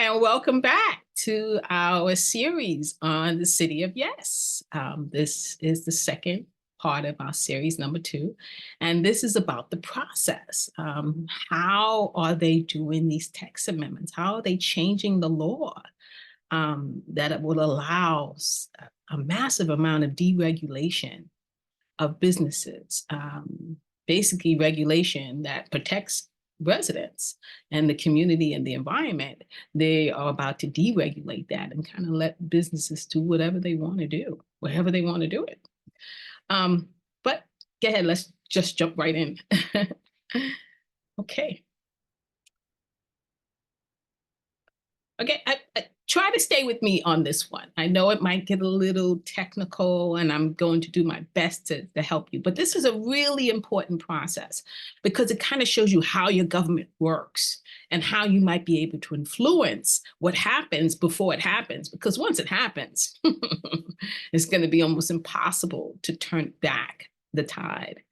And welcome back to our series on the City of Yes. This is the second part of our series, number 2. And this is about the process. How are they doing these text amendments? How are they changing the law that will allow a massive amount of deregulation of businesses? Basically regulation that protects residents and the community and the environment. They are about to deregulate that and kind of let businesses do whatever they want to do, wherever they want to do it. But go ahead, let's just jump right in. Okay. Okay, I try to stay with me on this one. I know it might get a little technical and I'm going to do my best to help you, but this is a really important process because it kind of shows you how your government works and how you might be able to influence what happens before it happens, because once it happens, it's going to be almost impossible to turn back the tide.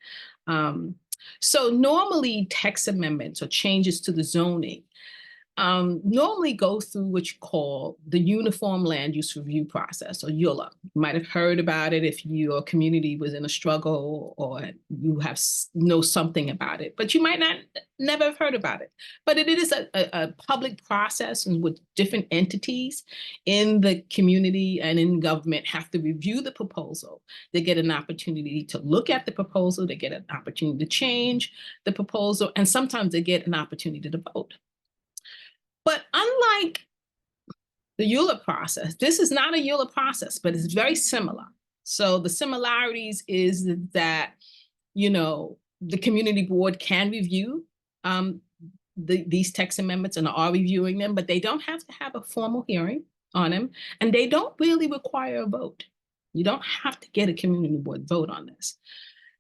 So normally text amendments or changes to the zoning normally go through what you call the Uniform Land Use Review process, or ULUR. You might have heard about it if your community was in a struggle or you know something about it, but you might never have heard about it. But it is a public process and with different entities in the community and in government have to review the proposal. They get an opportunity to look at the proposal, they get an opportunity to change the proposal, and sometimes they get an opportunity to vote. But unlike the ULUR process, this is not a ULUR process, but it's very similar. So the similarities is that, you know, the community board can review these text amendments and are reviewing them, but they don't have to have a formal hearing on them, and they don't really require a vote. You don't have to get a community board vote on this.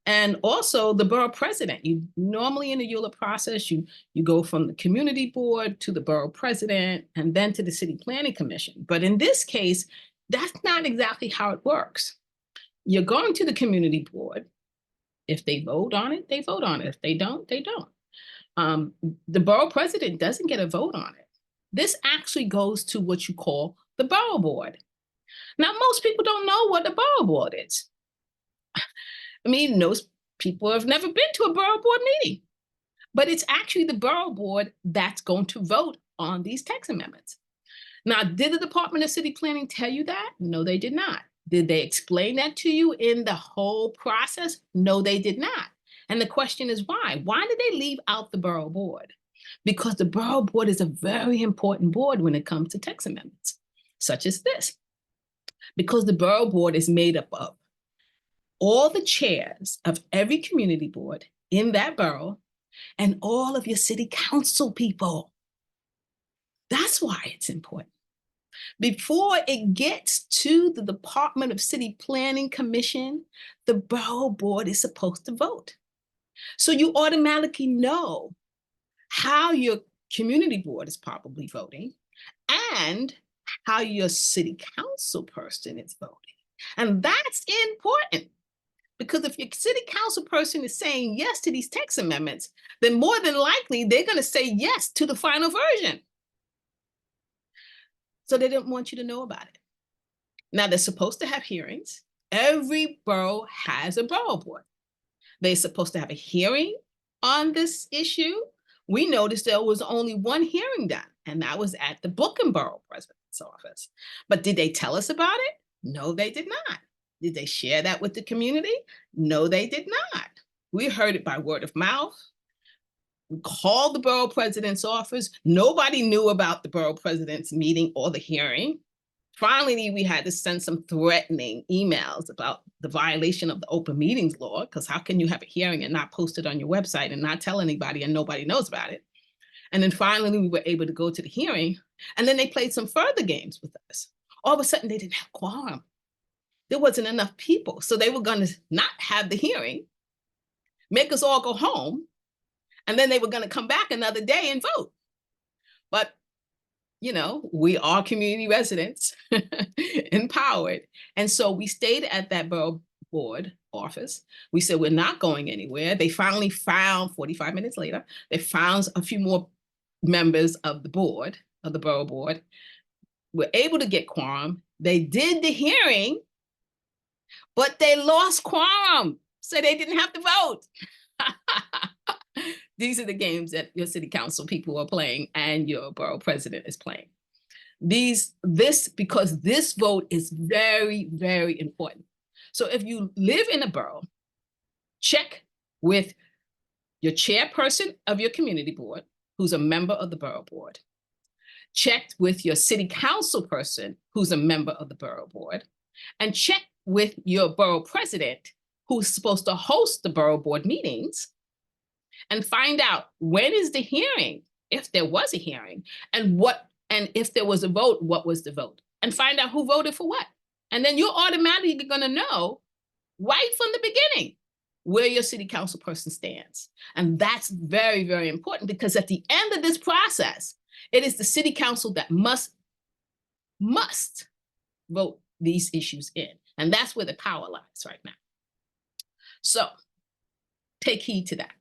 And also the borough president, you normally in the ULUR process, you go from the community board to the borough president and then to the city planning commission. But in this case, that's not exactly how it works. You're going to the community board. If they vote on it, they vote on it. If they don't, they don't. The borough president doesn't get a vote on it. This actually goes to what you call the borough board. Now, most people don't know what the borough board is. I mean, most people have never been to a borough board meeting, but it's actually the borough board that's going to vote on these text amendments. Now, did the Department of City Planning tell you that? No, they did not. Did they explain that to you in the whole process? No, they did not. And the question is why? Why did they leave out the borough board? Because the borough board is a very important board when it comes to text amendments, such as this. Because the borough board is made up of all the chairs of every community board in that borough and all of your city council people. That's why it's important. Before it gets to the Department of City Planning Commission, the borough board is supposed to vote. So you automatically know how your community board is probably voting and how your city council person is voting. And that's important. Because if your city council person is saying yes to these text amendments, then more than likely they're going to say yes to the final version. So they don't want you to know about it. Now, they're supposed to have hearings. Every borough has a borough board. They're supposed to have a hearing on this issue. We noticed there was only one hearing done, and that was at the Bookham Borough President's office. But did they tell us about it? No, they did not. Did they share that with the community? No, they did not. We heard it by word of mouth. We called the borough president's office. Nobody knew about the borough president's meeting or the hearing. Finally, we had to send some threatening emails about the violation of the open meetings law, because how can you have a hearing and not post it on your website and not tell anybody and nobody knows about it? And then finally, we were able to go to the hearing, and then they played some further games with us. All of a sudden, they didn't have quorum. There wasn't enough people. So they were going to not have the hearing, make us all go home, and then they were going to come back another day and vote. But, you know, we are community residents, empowered. And so we stayed at that borough board office. We said, we're not going anywhere. They finally found, 45 minutes later, they found a few more members of the board of the Borough Board were able to get quorum. They did the hearing, but they lost quorum, so they didn't have to vote. These are the games that your city council people are playing and your borough president is playing. Because this vote is very, very important. So if you live in a borough, check with your chairperson of your community board, who's a member of the borough board. Check with your city council person, who's a member of the borough board, and check with your borough president, who's supposed to host the borough board meetings, and find out when is the hearing, if there was a hearing, and if there was a vote, what was the vote, and find out who voted for what. And then you're automatically gonna know right from the beginning where your city council person stands. And that's very, very important, because at the end of this process, it is the city council that must vote these issues in. And that's where the power lies right now. So take heed to that.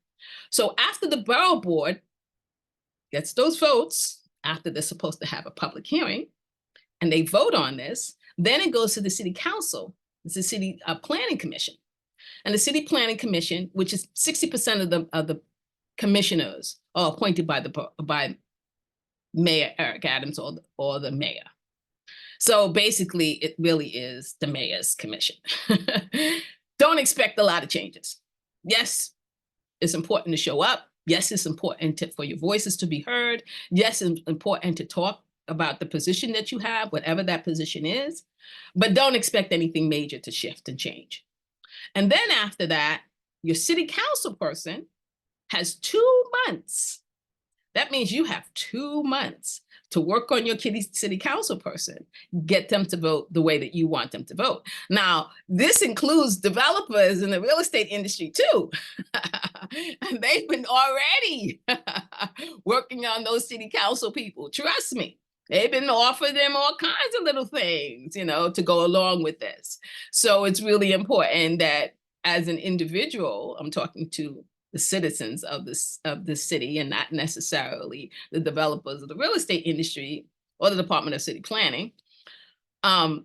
So after the borough board gets those votes, after they're supposed to have a public hearing, and they vote on this, then it goes to the city council. It's the city planning commission. And the city planning commission, which is 60% of the commissioners, are appointed by Mayor Eric Adams or the mayor. So basically, it really is the mayor's commission. Don't expect a lot of changes. Yes, it's important to show up. Yes, it's important for your voices to be heard. Yes, it's important to talk about the position that you have, whatever that position is. But don't expect anything major to shift and change. And then after that, your city council person has 2 months. That means you have 2 months to work on your city council person, get them to vote the way that you want them to vote. Now, this includes developers in the real estate industry too. And they've been already working on those city council people. Trust me, they've been offering them all kinds of little things, to go along with this. So it's really important that as an individual, I'm talking to the citizens of the city and not necessarily the developers of the real estate industry or the Department of City Planning.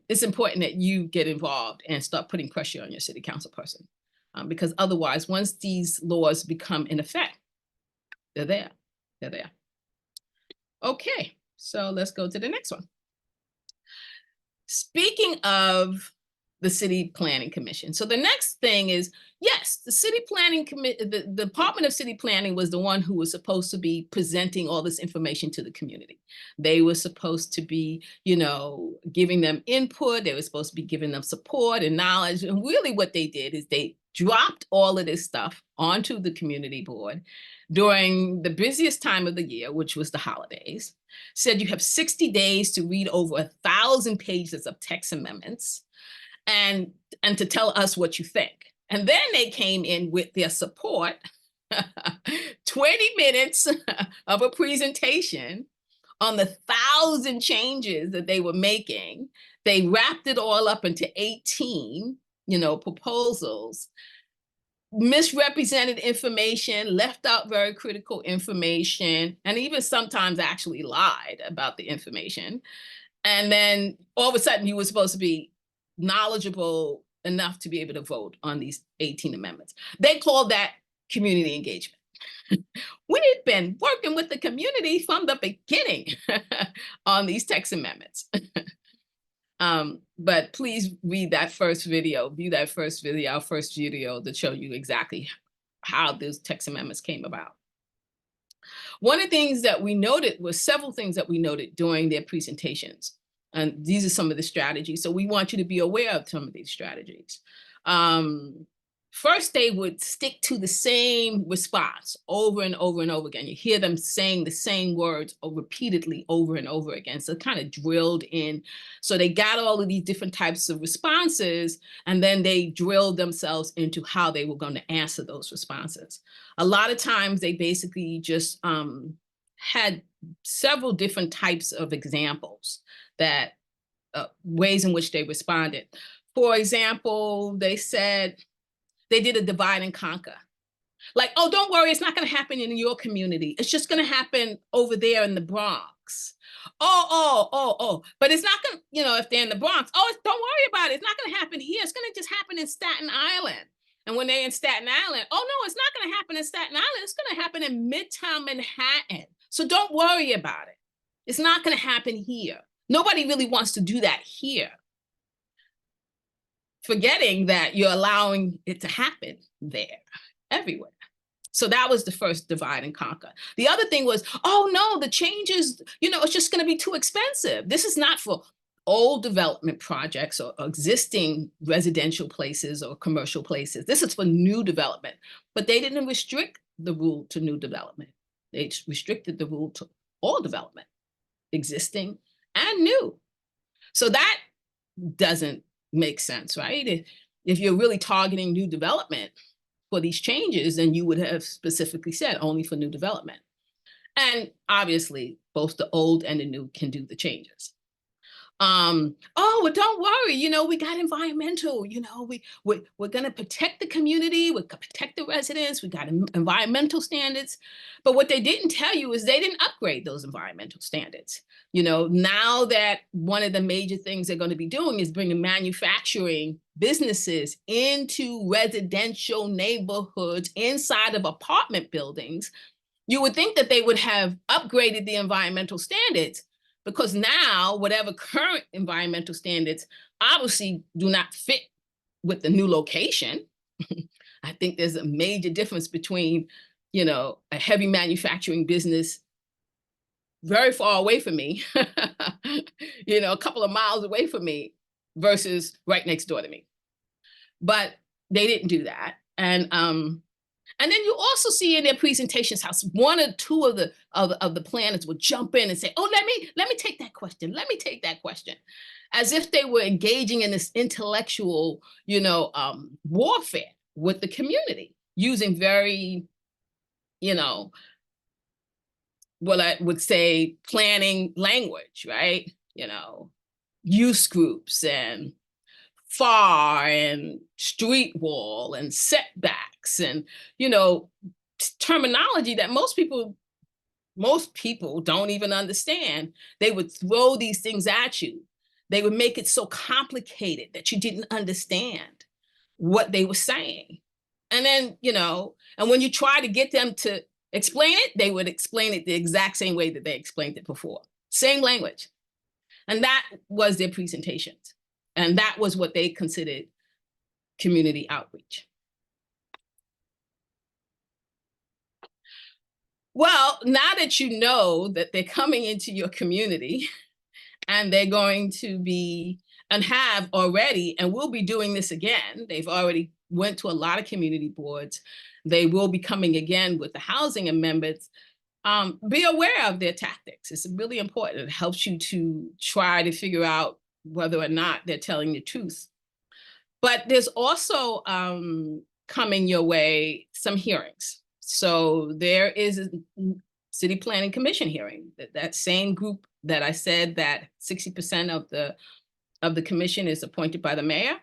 It's important that you get involved and start putting pressure on your city council person, because otherwise, once these laws become in effect, they're there. They're there. Okay, so let's go to the next one. Speaking of the City Planning Commission. So the next thing is, yes, the City Planning Commission, the Department of City Planning was the one who was supposed to be presenting all this information to the community. They were supposed to be, giving them input. They were supposed to be giving them support and knowledge. And really what they did is they dropped all of this stuff onto the community board during the busiest time of the year, which was the holidays. Said you have 60 days to read over 1,000 pages of text amendments and to tell us what you think. And then they came in with their support, 20 minutes of a presentation on the 1,000 changes that they were making. They wrapped it all up into 18, proposals, misrepresented information, left out very critical information, and even sometimes actually lied about the information. And then all of a sudden you were supposed to be knowledgeable enough to be able to vote on these 18 amendments. They called that community engagement. We've been working with the community from the beginning on these text amendments. But please read that first video, view that first video, our first video, to show you exactly how those text amendments came about. One of the things that we noted was several things that we noted during their presentations. And these are some of the strategies. So we want you to be aware of some of these strategies. First, they would stick to the same response over and over and over again. You hear them saying the same words repeatedly over and over again. So kind of drilled in. So they got all of these different types of responses, and then they drilled themselves into how they were going to answer those responses. A lot of times they basically just had several different types of examples that ways in which they responded. For example, they said they did a divide and conquer. Like, oh, don't worry, it's not going to happen in your community. It's just going to happen over there in the Bronx. Bronx. But it's not gonna, if they're in the Bronx, don't worry about it. It's not gonna happen here. It's gonna just happen in Staten Island. And when they're in Staten Island, oh no, it's not gonna happen in Staten Island. It's gonna happen in Midtown Manhattan. So don't worry about it. It's not gonna happen here. Nobody really wants to do that here. Forgetting that you're allowing it to happen there, everywhere. So that was the first divide and conquer. The other thing was, oh no, the changes, it's just going to be too expensive. This is not for old development projects or existing residential places or commercial places. This is for new development. But they didn't restrict the rule to new development. They restricted the rule to all development, existing and new. So that doesn't make sense, right? If you're really targeting new development for these changes, then you would have specifically said only for new development. And obviously, both the old and the new can do the changes. Well, don't worry, we got environmental, we're going to protect the community, we're going to protect the residents, we got environmental standards. But what they didn't tell you is they didn't upgrade those environmental standards. Now that one of the major things they're going to be doing is bringing manufacturing businesses into residential neighborhoods inside of apartment buildings, you would think that they would have upgraded the environmental standards, because now whatever current environmental standards obviously do not fit with the new location. I think there's a major difference between, a heavy manufacturing business very far away from me, a couple of miles away from me versus right next door to me. But they didn't do that. And then you also see in their presentations how one or two of the planners would jump in and say, "Oh, let me take that question. Let me take that question," as if they were engaging in this intellectual, warfare with the community, using very, what I would say planning language, right? Use groups and FAR and street wall and setbacks and, terminology that most people don't even understand. They would throw these things at you. They would make it so complicated that you didn't understand what they were saying. And then, and when you try to get them to explain it, they would explain it the exact same way that they explained it before. Same language. And that was their presentations. And that was what they considered community outreach. Well, now that you know that they're coming into your community and they're going to be and have already and will be doing this again, they've already went to a lot of community boards. They will be coming again with the housing amendments. Be aware of their tactics. It's really important. It helps you to try to figure out whether or not they're telling the truth. But there's also coming your way some hearings. So there is a City Planning Commission hearing. That same group that I said that 60% of the commission is appointed by the mayor,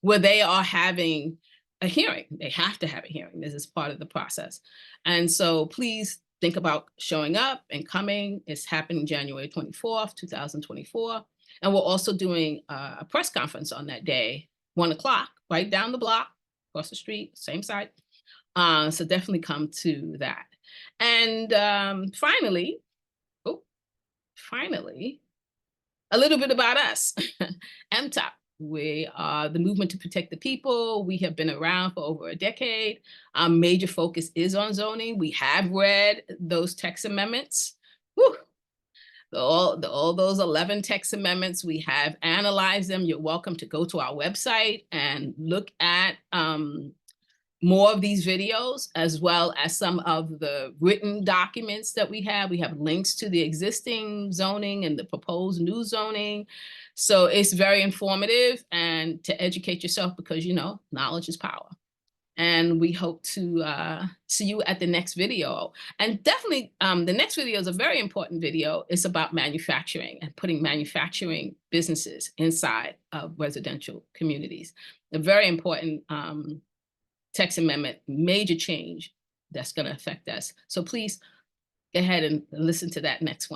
where they are having a hearing. They have to have a hearing. This is part of the process. And so please think about showing up and coming. It's happening January 24th, 2024. And we're also doing a press conference on that day, 1:00, right down the block, across the street, same site. So definitely come to that. And finally, a little bit about us. MTOP, we are the Movement to Protect the People. We have been around for over a decade. Our major focus is on zoning. We have read those text amendments. Whew. All those 11 text amendments, we have analyzed them. You're welcome to go to our website and look at more of these videos, as well as some of the written documents that we have. We have links to the existing zoning and the proposed new zoning. So it's very informative and to educate yourself, because, knowledge is power. And we hope to see you at the next video. And definitely, the next video is a very important video. It's about manufacturing and putting manufacturing businesses inside of residential communities. A very important text amendment, major change that's going to affect us. So please go ahead and listen to that next one.